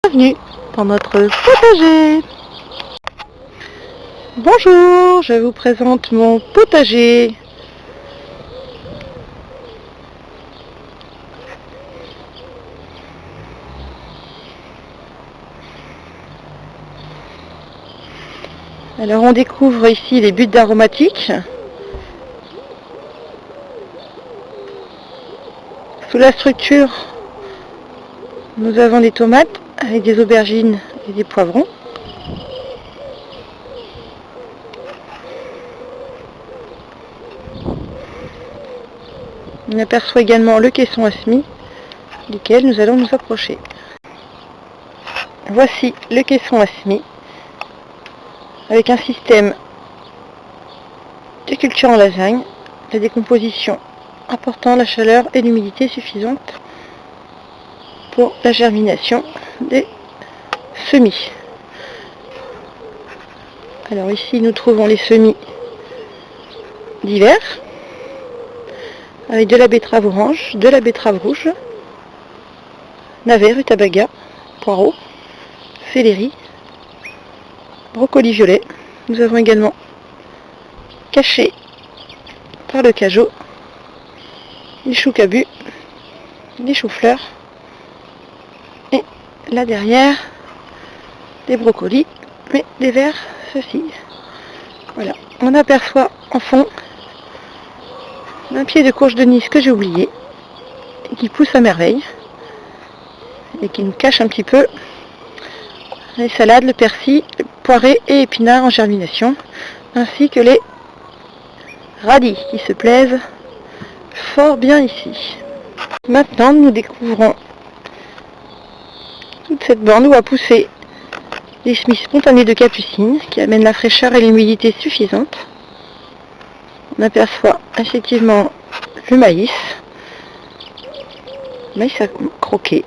Bienvenue dans notre potager. Bonjour, je vous présente mon potager. Alors on découvre ici les buttes d'aromatiques. Sous la structure, nous avons des tomates avec des aubergines et des poivrons. On aperçoit également le caisson à semis, duquel nous allons nous approcher. Voici le caisson à semis, avec un système de culture en lasagne, la décomposition apportant la chaleur et l'humidité suffisante pour la germination des semis. Alors ici nous trouvons les semis d'hiver, avec de la betterave orange, de la betterave rouge, navet, rutabaga, poireaux, céleri, brocoli violet. Nous avons également caché par le cajot les choux cabus, les choux-fleurs et là derrière des brocolis, mais des verts ceci. Voilà, on aperçoit en fond un pied de courge de Nice que j'ai oublié et qui pousse à merveille et qui nous cache un petit peu les salades, le persil, le poiré et épinards en germination, ainsi que les radis qui se plaisent fort bien ici. Maintenant nous découvrons toute cette bande où a poussé les semis spontanés de capucine qui amènent la fraîcheur et l'humidité suffisante. On aperçoit effectivement le maïs à croquer,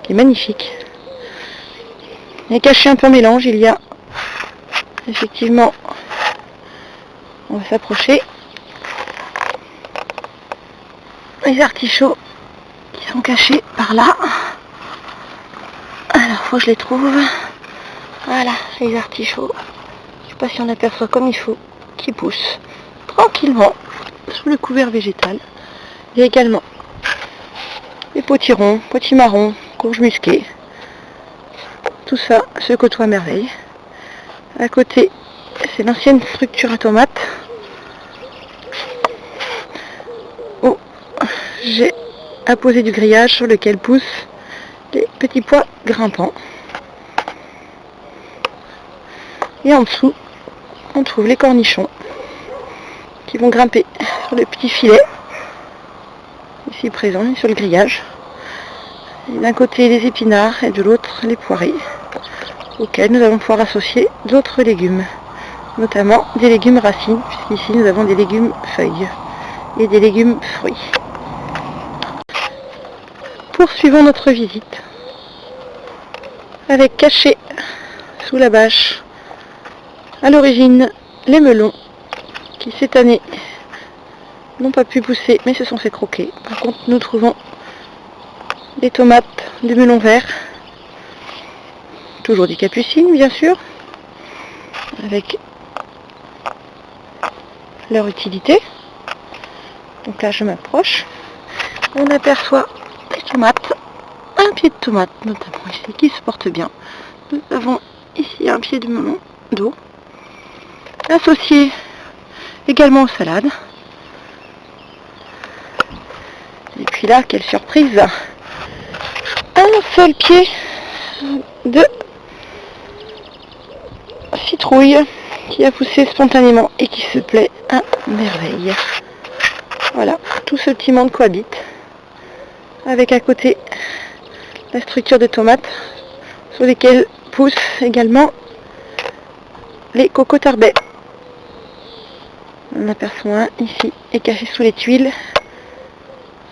qui est magnifique. Et caché un peu en mélange, il y a effectivement, on va s'approcher, les artichauts qui sont cachés par là. Alors faut que je les trouve. Voilà, les artichauts. Je sais pas si on aperçoit comme il faut, qui poussent tranquillement sous le couvert végétal. Il y a également les potirons, potimarrons, courges musquées. Tout ça se côtoie à merveille. À côté, c'est l'ancienne structure à tomates où j'ai apposé du grillage sur lequel poussent des petits pois grimpants. Et en dessous, on trouve les cornichons qui vont grimper sur le petit filet, ici présent, sur le grillage. D'un côté les épinards et de l'autre les poirées, auxquels nous allons pouvoir associer d'autres légumes, notamment des légumes racines, puisqu'ici nous avons des légumes feuilles et des légumes fruits. Poursuivons notre visite avec caché sous la bâche à l'origine les melons qui cette année n'ont pas pu pousser mais se sont fait croquer. Par contre nous trouvons des tomates, du melon vert, toujours du capucine bien sûr, avec leur utilité. Donc là je m'approche, on aperçoit des tomates, un pied de tomate notamment ici qui se porte bien. Nous avons ici un pied de melon d'eau, associé également aux salades. Et puis là, quelle surprise, un seul pied de citrouille qui a poussé spontanément et qui se plaît à merveille. Voilà, tout ce petit monde cohabite avec à côté la structure de tomates sur lesquelles poussent également les coco-tarbais. On aperçoit un ici et caché sous les tuiles.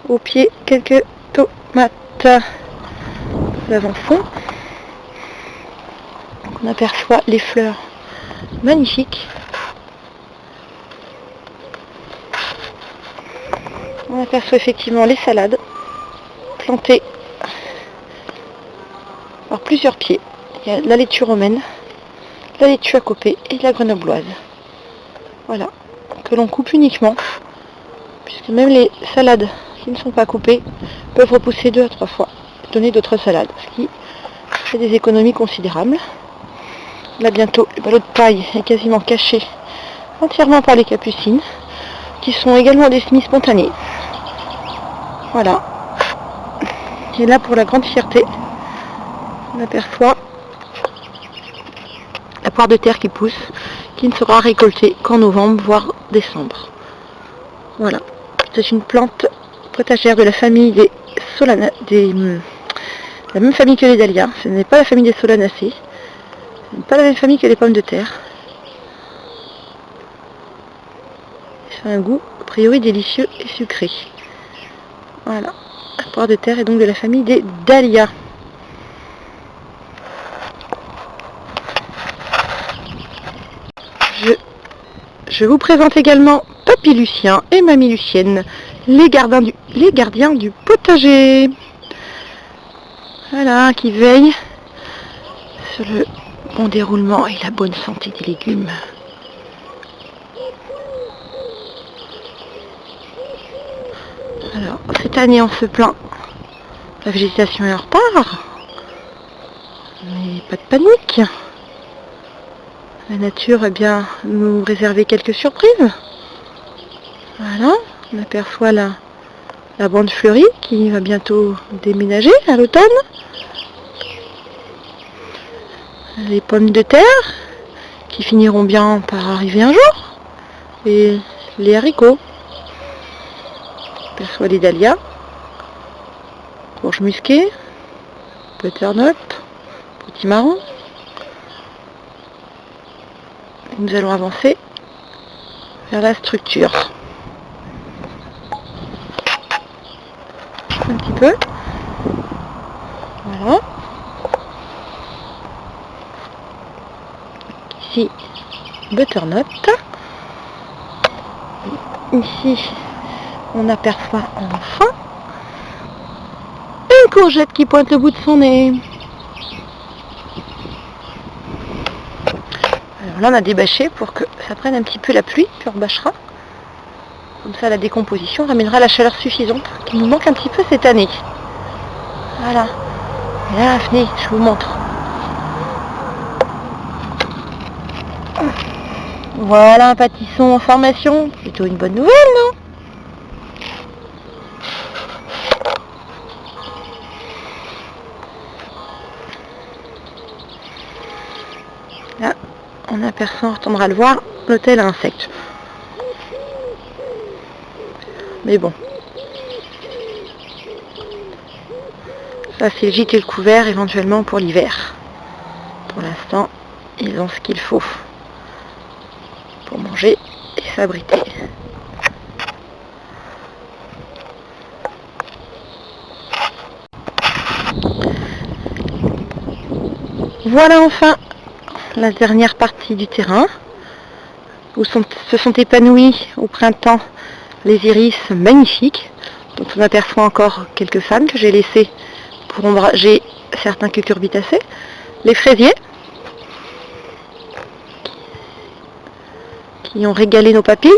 Au pied, quelques tomates d'avant-fond. On aperçoit les fleurs magnifiques. On aperçoit effectivement les salades plantées par plusieurs pieds. Il y a la laitue romaine, la laitue à coper et la grenobloise. Voilà, que l'on coupe uniquement, puisque même les salades qui ne sont pas coupées peuvent repousser 2 à 3 fois, donner d'autres salades, ce qui fait des économies considérables. Là bientôt, le ballot de paille est quasiment caché entièrement par les capucines, qui sont également des semis spontanés. Voilà. Et là, pour la grande fierté, on aperçoit la poire de terre qui pousse, qui ne sera récoltée qu'en novembre, voire décembre. Voilà. C'est une plante potagère de la famille des la même famille que les dahlias. Ce n'est pas la famille des solanacées. Ce n'est pas la même famille que les pommes de terre. Ça a un goût a priori délicieux et sucré. Voilà. La poire de terre est donc de la famille des dahlias. Je vous présente également Papy Lucien et Mamie Lucienne, les gardiens du potager. Voilà, qui veillent sur le bon déroulement et la bonne santé des légumes. Alors, cette année, on se plaint. La végétation est en retard. Mais pas de panique. La nature va bien nous réserver quelques surprises. Voilà, on aperçoit la bande fleurie qui va bientôt déménager à l'automne. Les pommes de terre qui finiront bien par arriver un jour. Et les haricots. On aperçoit les dahlias, courge musquée, butternut, potimarron. Nous allons avancer vers la structure. Un petit peu. Voilà. Ici, butternut. Ici, on aperçoit enfin une courgette qui pointe le bout de son nez. Alors là, on a débâché pour que ça prenne un petit peu la pluie, puis on rebâchera. Comme ça, la décomposition ramènera la chaleur suffisante qui nous manque un petit peu cette année. Voilà. Et là, venez, je vous montre. Voilà un pâtisson en formation. Plutôt une bonne nouvelle, non? Là, on aperçoit, on retournera le voir, l'hôtel à insectes. Mais bon. Ça, c'est le gîte et le couvert éventuellement pour l'hiver. Pour l'instant, ils ont ce qu'il faut pour manger et s'abriter. Voilà enfin la dernière partie du terrain où se sont épanouis au printemps les iris magnifiques, dont on aperçoit encore quelques fans que j'ai laissés pour ombrager certains cucurbitacées, les fraisiers qui ont régalé nos papilles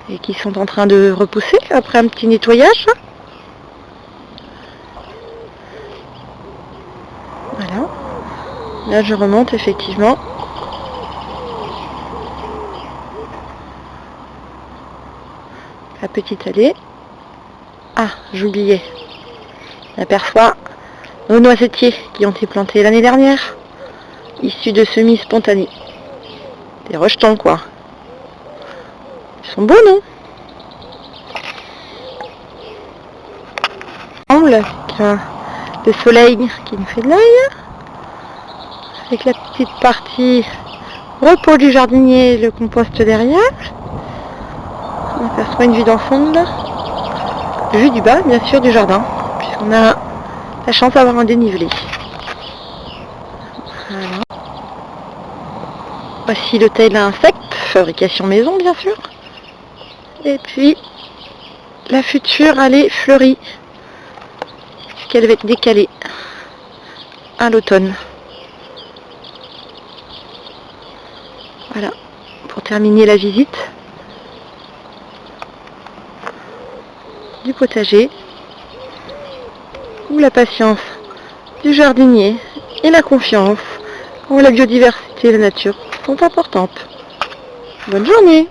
et qui sont en train de repousser après un petit nettoyage. Voilà. Là je remonte effectivement. La petite allée. Ah, j'oubliais. On aperçoit nos noisetiers qui ont été plantés l'année dernière, issus de semis spontanés. Des rejetons quoi. Ils sont beaux, non? Le soleil qui nous fait de l'œil. Avec la petite partie repos du jardinier, le compost derrière. On aperçoit une vue d'ensemble. Vue du bas, bien sûr, du jardin, puisqu'on a la chance d'avoir un dénivelé. Voilà. Voici l'hôtel à insectes, fabrication maison, bien sûr. Et puis, la future allée fleurie, puisqu'elle va être décalée à l'automne. Voilà, pour terminer la visite du potager, où la patience du jardinier et la confiance en la biodiversité et la nature sont importantes. Bonne journée!